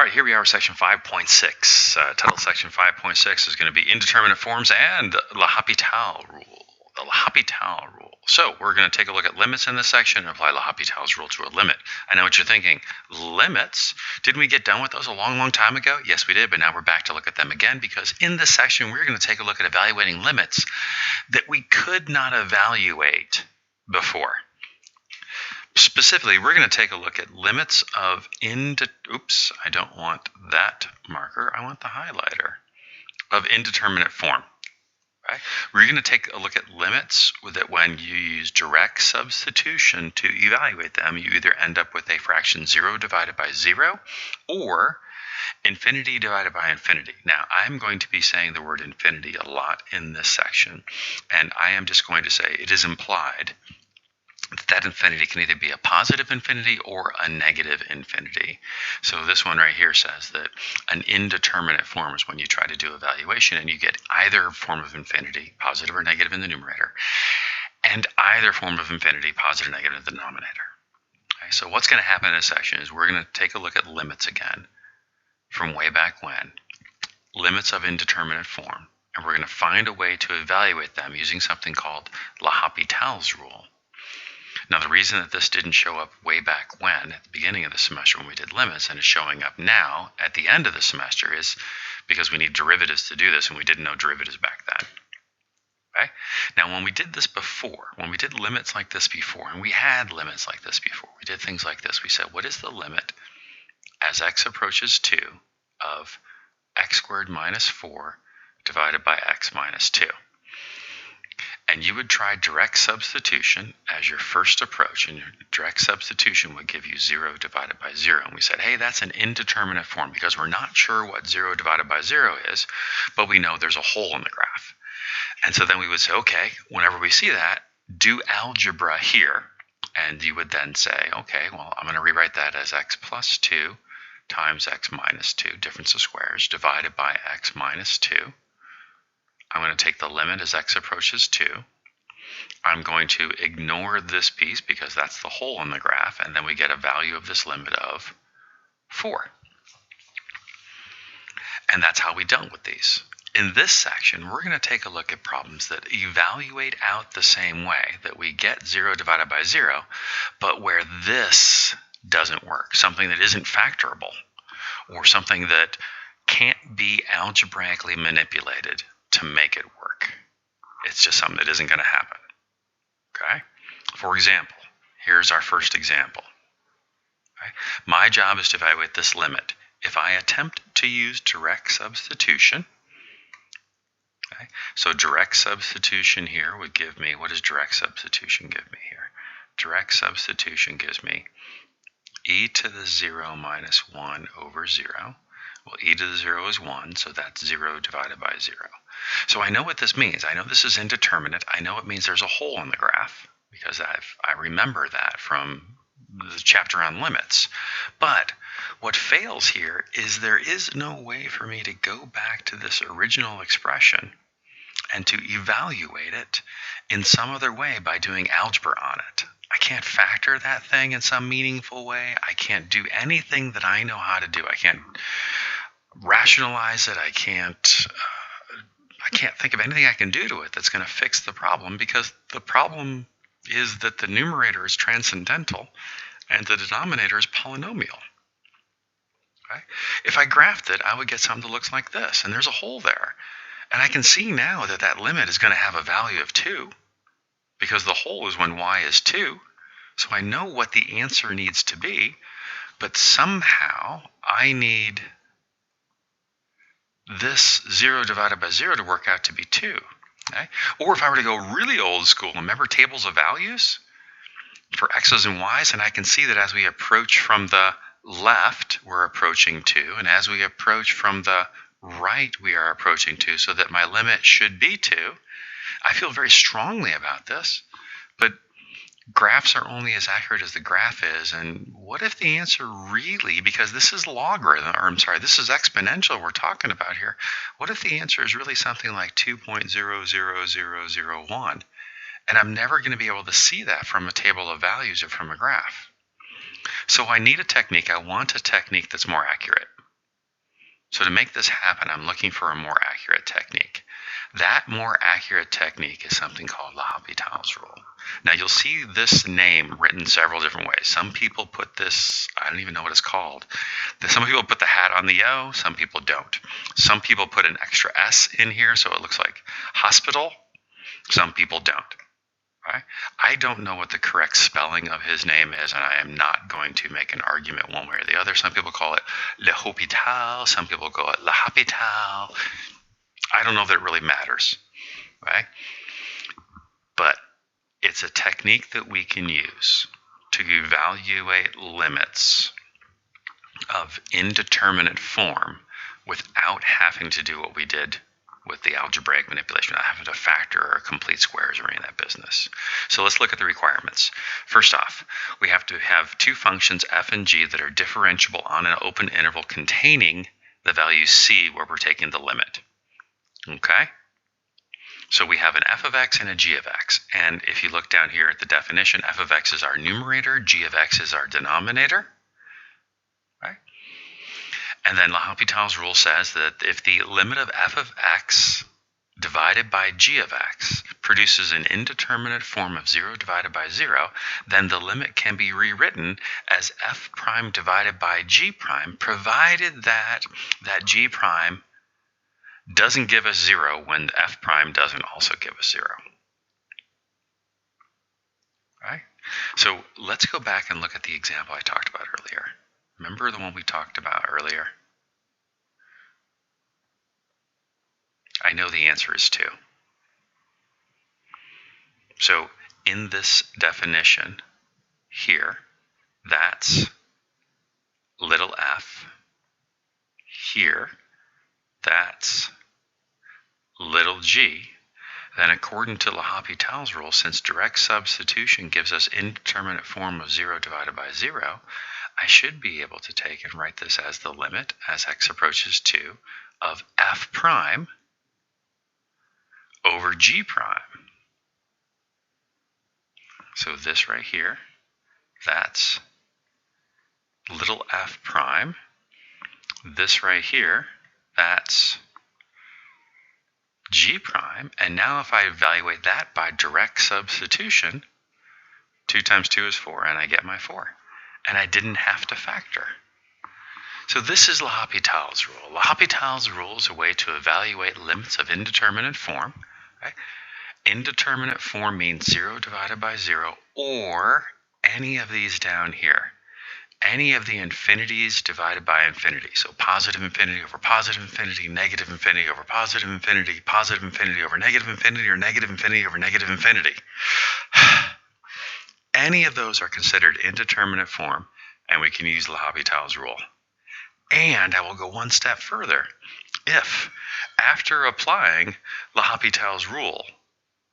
All right, here we are, section 5.6. Title section 5.6 is going to be indeterminate forms and the lhopital rule. The lhopital rule. So we're going to take a look at limits in this section and apply L'Hopital's rule to a limit. I know what you're thinking. Limits? Didn't we get done with those a long, long time ago? Yes, we did, but now we're back to look at them again because in this section we're going to take a look at evaluating limits that we could not evaluate before. Specifically, we're going to take a look at limits of oops, I don't want that marker. I want the highlighter of indeterminate form. Right? We're going to take a look at limits that when you use direct substitution to evaluate them, you either end up with a fraction 0 divided by 0 or infinity divided by infinity. Now, I'm going to be saying the word infinity a lot in this section, and I am just going to say it is implied that infinity can either be a positive infinity or a negative infinity. So this one right here says that an indeterminate form is when you try to do evaluation and you get either form of infinity, positive or negative in the numerator, and either form of infinity, positive or negative in the denominator. Okay, so what's going to happen in this section is we're going to take a look at limits again from way back when, limits of indeterminate form, and we're going to find a way to evaluate them using something called L'Hopital's rule. Now, the reason that this didn't show up way back when, at the beginning of the semester when we did limits, and is showing up now at the end of the semester is because we need derivatives to do this, and we didn't know derivatives back then. Okay? Now, when we did this before, when we did limits like this before, and we had limits like this before, we did things like this. We said, what is the limit as x approaches 2 of x squared minus 4 divided by x minus 2? And you would try direct substitution as your first approach, and your direct substitution would give you 0 divided by 0. And we said, hey, that's an indeterminate form because we're not sure what 0 divided by 0 is, but we know there's a hole in the graph. And so then we would say, okay, whenever we see that, do algebra here. And you would then say, okay, well, I'm going to rewrite that as x plus 2 times x minus 2, difference of squares, divided by x minus 2. I'm going to take the limit as x approaches 2. I'm going to ignore this piece because that's the hole in the graph, and then we get a value of this limit of 4. And that's how we dealt with these. In this section, we're going to take a look at problems that evaluate out the same way, that we get 0 divided by 0, but where this doesn't work, something that isn't factorable, or something that can't be algebraically manipulated to make it work. It's just something that isn't going to happen. Okay? For example, here's our first example. Okay? My job is to evaluate this limit. If I attempt to use direct substitution, okay, so direct substitution here would give me, what does direct substitution give me here? Direct substitution gives me e to the 0 minus 1 over 0. Well, e to the 0 is 1, so that's 0 divided by 0. So I know what this means. I know this is indeterminate. I know it means there's a hole in the graph because I remember that from the chapter on limits. But what fails here is there is no way for me to go back to this original expression and to evaluate it in some other way by doing algebra on it. I can't factor that thing in some meaningful way. I can't do anything that I know how to do. I can't rationalize it. I can't think of anything I can do to it that's going to fix the problem because the problem is that the numerator is transcendental and the denominator is polynomial. Okay? If I graphed it, I would get something that looks like this, and there's a hole there. And I can see now that that limit is going to have a value of 2 because the hole is when y is 2. So I know what the answer needs to be, but somehow I need this 0 divided by 0 to work out to be 2. Okay? Or if I were to go really old school, remember tables of values for x's and y's, and I can see that as we approach from the left, we're approaching 2, and as we approach from the right, we are approaching 2, so that my limit should be 2. I feel very strongly about this, but graphs are only as accurate as the graph is, and what if the answer really, because this is logarithm, or I'm sorry, this is exponential we're talking about here, what if the answer is really something like 2.00001, and I'm never going to be able to see that from a table of values or from a graph? So I need a technique. I want a technique that's more accurate. So to make this happen, I'm looking for a more accurate technique. That more accurate technique is something called L'Hopital's rule. Now you'll see this name written several different ways. Some people put this, I don't even know what it's called. Some people put the hat on the O, some people don't. Some people put an extra S in here so it looks like hospital. Some people don't. Right? I don't know what the correct spelling of his name is, and I am not going to make an argument one way or the other. Some people call it lhopital, some people call it lhopital. I don't know that it really matters, right? But it's a technique that we can use to evaluate limits of indeterminate form without having to do what we did with the algebraic manipulation, not having to factor or complete squares or any of that business. So let's look at the requirements. First off, we have to have two functions f and g that are differentiable on an open interval containing the value c where we're taking the limit. Okay? So we have an f of x and a g of x. And if you look down here at the definition, f of x is our numerator, g of x is our denominator. Right? And then L'Hopital's rule says that if the limit of f of x divided by g of x produces an indeterminate form of 0 divided by 0, then the limit can be rewritten as f prime divided by g prime, provided that g prime doesn't give us 0 when f prime doesn't also give us 0. Right? So let's go back and look at the example I talked about earlier. Remember the one we talked about earlier? I know the answer is 2. So in this definition here, that's little f. Here, that's little g. Then according to L'Hopital's rule, since direct substitution gives us indeterminate form of 0 divided by 0, I should be able to take and write this as the limit as x approaches 2 of f prime over g prime. So this right here, that's little f prime. This right here, that's g prime. And now if I evaluate that by direct substitution, 2 times 2 is 4, and I get my 4. And I didn't have to factor. So this is L'Hopital's rule. L'Hopital's rule is a way to evaluate limits of indeterminate form. Right? Indeterminate form means 0 divided by 0, or any of these down here. Any of the infinities divided by infinity. So positive infinity over positive infinity, negative infinity over positive infinity over negative infinity, or negative infinity over negative infinity. Any of those are considered indeterminate form, and we can use L'Hopital's rule. And I will go one step further. If, after applying L'Hopital's rule,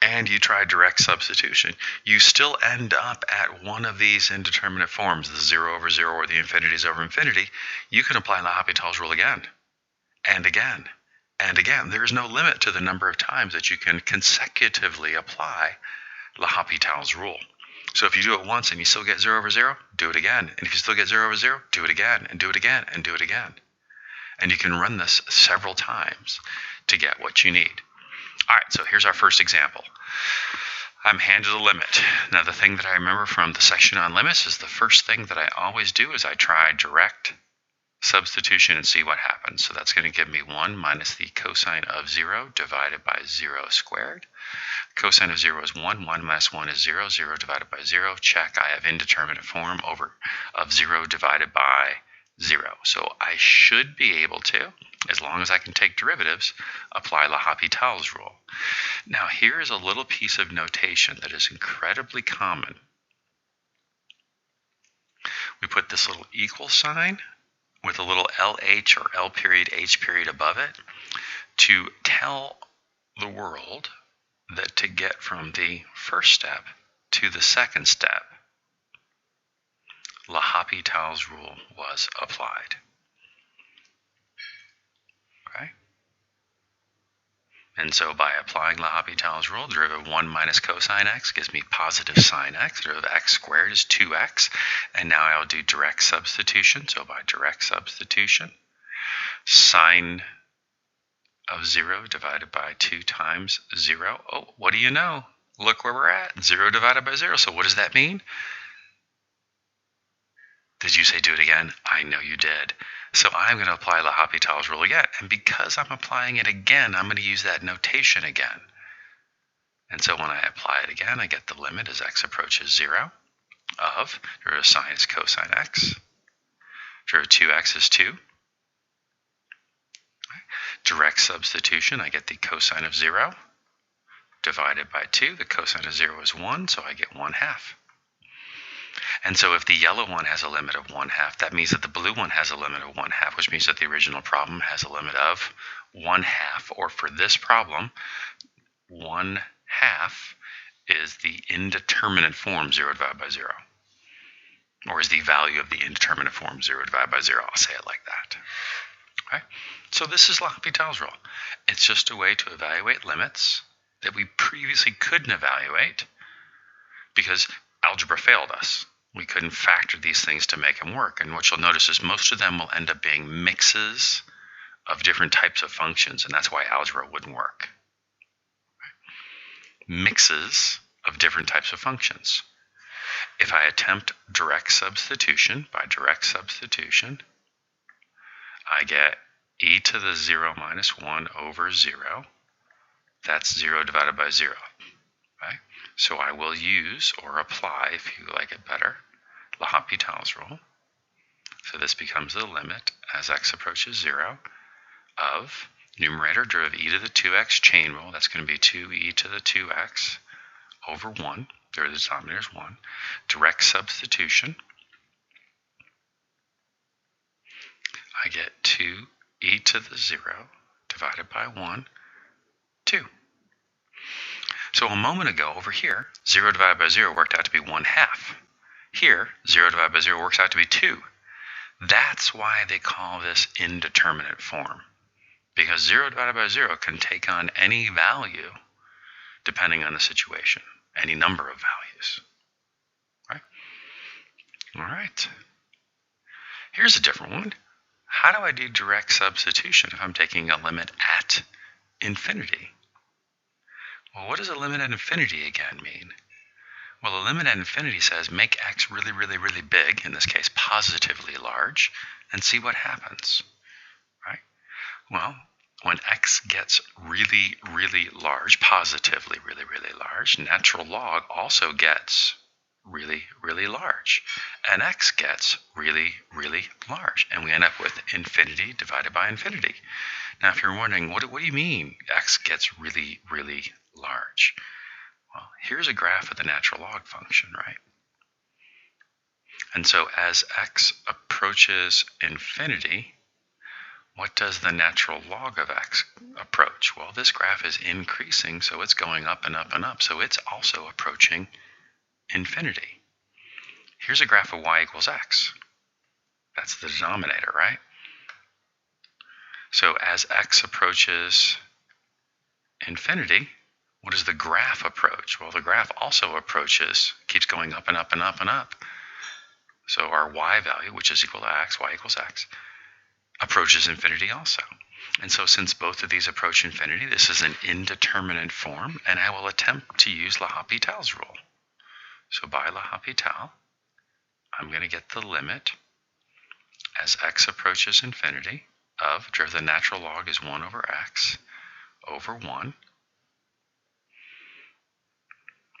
and you try direct substitution, you still end up at one of these indeterminate forms, the 0 over 0 or the infinities over infinity, you can apply L'Hopital's rule again, and again, and again. There is no limit to the number of times that you can consecutively apply L'Hopital's rule. So if you do it once and you still get 0 over 0, do it again. And if you still get 0 over 0, do it again, and do it again, and do it again. And you can run this several times to get what you need. All right, so here's our first example. I'm handed a limit. Now, the thing that I remember from the section on limits is the first thing that I always do is I try direct substitution and see what happens. So that's going to give me 1 minus the cosine of 0 divided by 0 squared. Cosine of 0 is 1. 1 minus 1 is 0. 0 divided by 0. Check. I have indeterminate form of 0 divided by 0. So I should be able to, as long as I can take derivatives, apply L'Hopital's rule. Now here is a little piece of notation that is incredibly common. We put this little equal sign with a little LH or L period H period above it to tell the world that to get from the first step to the second step, L'Hopital's rule was applied. Okay? And so by applying L'Hopital's rule, derivative of 1 minus cosine x gives me positive sine x. Derivative of x squared is 2x. And now I'll do direct substitution. So by direct substitution, sine of 0 divided by 2 times 0. Oh, what do you know? Look where we're at. 0 divided by 0. So what does that mean? Did you say do it again? I know you did. So I'm going to apply L'Hopital's rule again. And because I'm applying it again, I'm going to use that notation again. And so when I apply it again, I get the limit as x approaches 0 of derivative of sine is cosine x. Derivative of 2x is 2. Direct substitution, I get the cosine of 0 divided by 2. The cosine of 0 is 1, so I get 1/2. And so if the yellow one has a limit of 1/2, that means that the blue one has a limit of 1/2, which means that the original problem has a limit of 1/2, or for this problem, 1/2 is the indeterminate form 0 divided by 0, or is the value of the indeterminate form 0 divided by 0. I'll say it like that. Okay? So this is L'Hopital's rule. It's just a way to evaluate limits that we previously couldn't evaluate because algebra failed us. We couldn't factor these things to make them work. And what you'll notice is most of them will end up being mixes of different types of functions, and that's why algebra wouldn't work. Mixes of different types of functions. If I attempt direct substitution, by direct substitution, I get e to the 0 minus 1 over 0. That's 0 divided by 0. Okay? So I will use or apply, if you like it better, L'Hopital's rule. So this becomes the limit as x approaches 0 of numerator derivative e to the 2x chain rule. That's going to be 2e to the 2x over 1. The denominator is 1. Direct substitution. I get 2e to the 0 divided by 1, 2. So a moment ago over here, 0 divided by 0 worked out to be 1/2. Here, 0 divided by 0 works out to be 2. That's why they call this indeterminate form. Because 0 divided by 0 can take on any value depending on the situation, any number of values. Right? All right. Here's a different one. How do I do direct substitution if I'm taking a limit at infinity? Well, what does a limit at infinity again mean? Well, a limit at infinity says make x really, really, really big, in this case positively large, and see what happens. Right? Well, when x gets really, really large, positively really, really large, natural log also gets really, really large. And x gets really, really large. And we end up with infinity divided by infinity. Now, if you're wondering, what do you mean x gets really, really large? Well, here's a graph of the natural log function, right? And so as x approaches infinity, what does the natural log of x approach? Well, this graph is increasing, so it's going up and up and up. So it's also approaching infinity. Here's a graph of y equals x. That's the denominator, right? So as x approaches infinity, what does the graph approach? Well, the graph also approaches, keeps going up and up and up and up. So our y value, which is equal to x, y equals x, approaches infinity also. And so since both of these approach infinity, this is an indeterminate form, and I will attempt to use L'Hopital's rule. So by L'Hopital, I'm going to get the limit as x approaches infinity of the natural log is 1 over x over 1,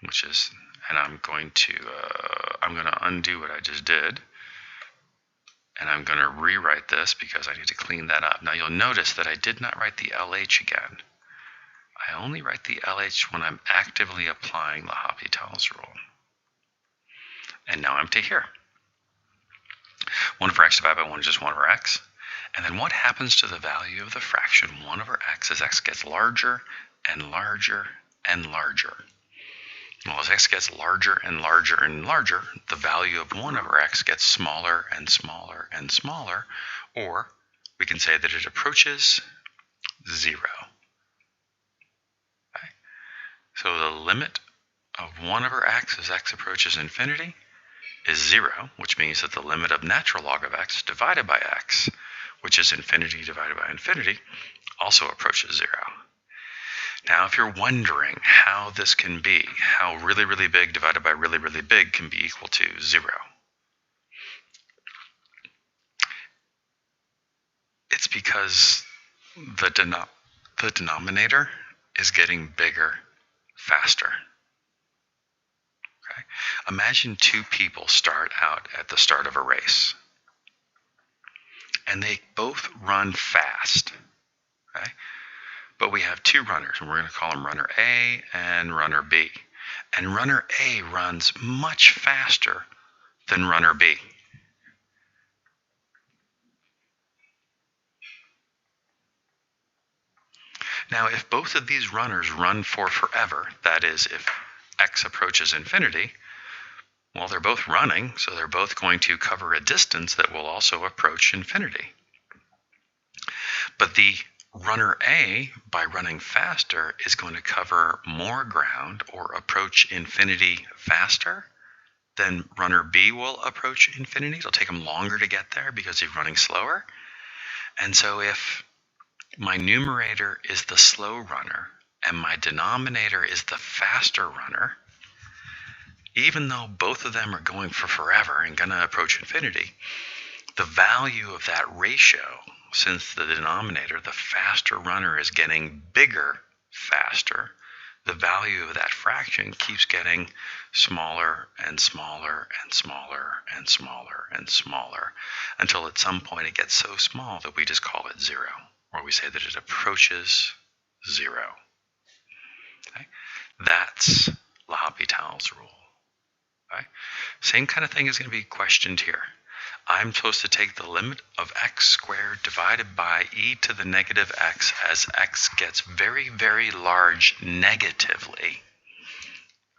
which is, and I'm going to undo what I just did, and I'm going to rewrite this because I need to clean that up. Now you'll notice that I did not write the LH again. I only write the LH when I'm actively applying L'Hopital's rule. And now I'm to here. 1 over x divided by 1 is just 1 over x. And then what happens to the value of the fraction 1 over x as x gets larger and larger and larger? Well, as x gets larger and larger and larger, the value of 1 over x gets smaller and smaller and smaller, or we can say that it approaches 0. Okay? So the limit of 1 over x as x approaches infinity is 0, which means that the limit of natural log of x divided by x, which is infinity divided by infinity, also approaches 0. Now, if you're wondering how this can be, how really, really big divided by really, really big can be equal to 0, it's because the denominator is getting bigger faster. Okay? Imagine two people start out at the start of a race, and they both run fast. Okay? But we have two runners, and we're going to call them runner A and runner B. And runner A runs much faster than runner B. Now, if both of these runners run for forever, that is, if x approaches infinity, well, they're both running, so they're both going to cover a distance that will also approach infinity. But the runner A, by running faster, is going to cover more ground or approach infinity faster than runner B will approach infinity. It'll take him longer to get there because he's running slower. And so if my numerator is the slow runner and my denominator is the faster runner, even though both of them are going for forever and going to approach infinity, the value of that ratio, since the denominator, the faster runner, is getting bigger faster, the value of that fraction keeps getting smaller and smaller and smaller and smaller and smaller until at some point it gets so small that we just call it 0, or we say that it approaches 0. Okay? That's L'Hopital's rule. Okay? Same kind of thing is going to be questioned here. I'm supposed to take the limit of x squared divided by e to the negative x as x gets very, very large negatively.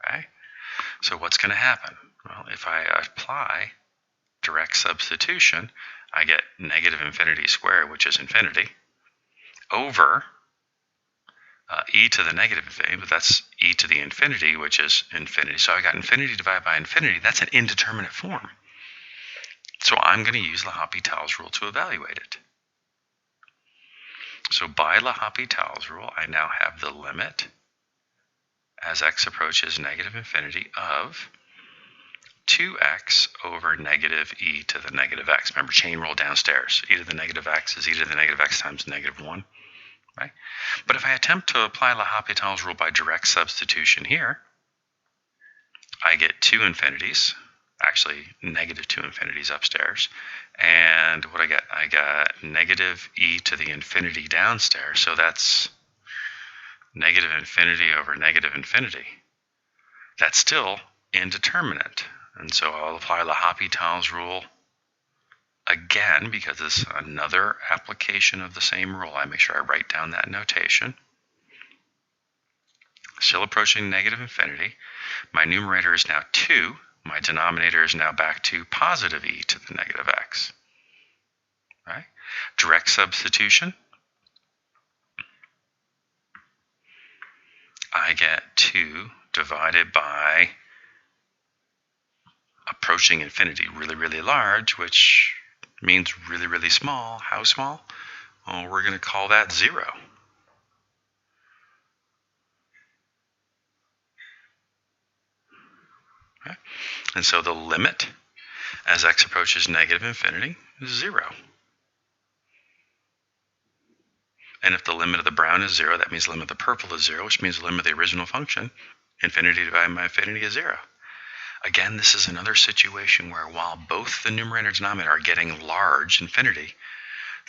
Okay? So what's going to happen? Well, if I apply direct substitution, I get negative infinity squared, which is infinity, over e to the negative infinity, but that's e to the infinity, which is infinity. So I got infinity divided by infinity. That's an indeterminate form. So I'm going to use L'Hopital's rule to evaluate it. So by L'Hopital's rule, I now have the limit as x approaches negative infinity of 2x over negative e to the negative x. Remember, chain rule downstairs. E to the negative x is e to the negative x times negative 1. Right? But if I attempt to apply L'Hopital's rule by direct substitution here, I get 2 infinities. Actually, negative 2 infinities upstairs. And what I get? I got negative e to the infinity downstairs. So that's negative infinity over negative infinity. That's still indeterminate. And so I'll apply L'Hopital's rule again, because it's another application of the same rule. I make sure I write down that notation. Still approaching negative infinity. My numerator is now 2. My denominator is now back to positive e to the negative x. Right? Direct substitution. I get 2 divided by approaching infinity, really, really large, which means really, really small. How small? Well, we're going to call that 0. Okay? And so the limit as x approaches negative infinity is 0. And if the limit of the brown is 0, that means the limit of the purple is 0, which means the limit of the original function, infinity divided by infinity, is 0. Again, this is another situation where while both the numerator and denominator are getting large, infinity,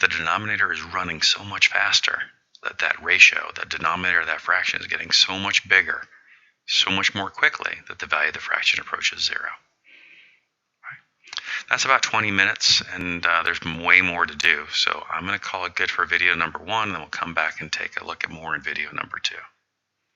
the denominator is running so much faster that that ratio, that denominator of that fraction, is getting so much bigger, so much more quickly, that the value of the fraction approaches 0. That's about 20 minutes, and there's way more to do. So I'm going to call it good for video number 1, and then we'll come back and take a look at more in video number 2.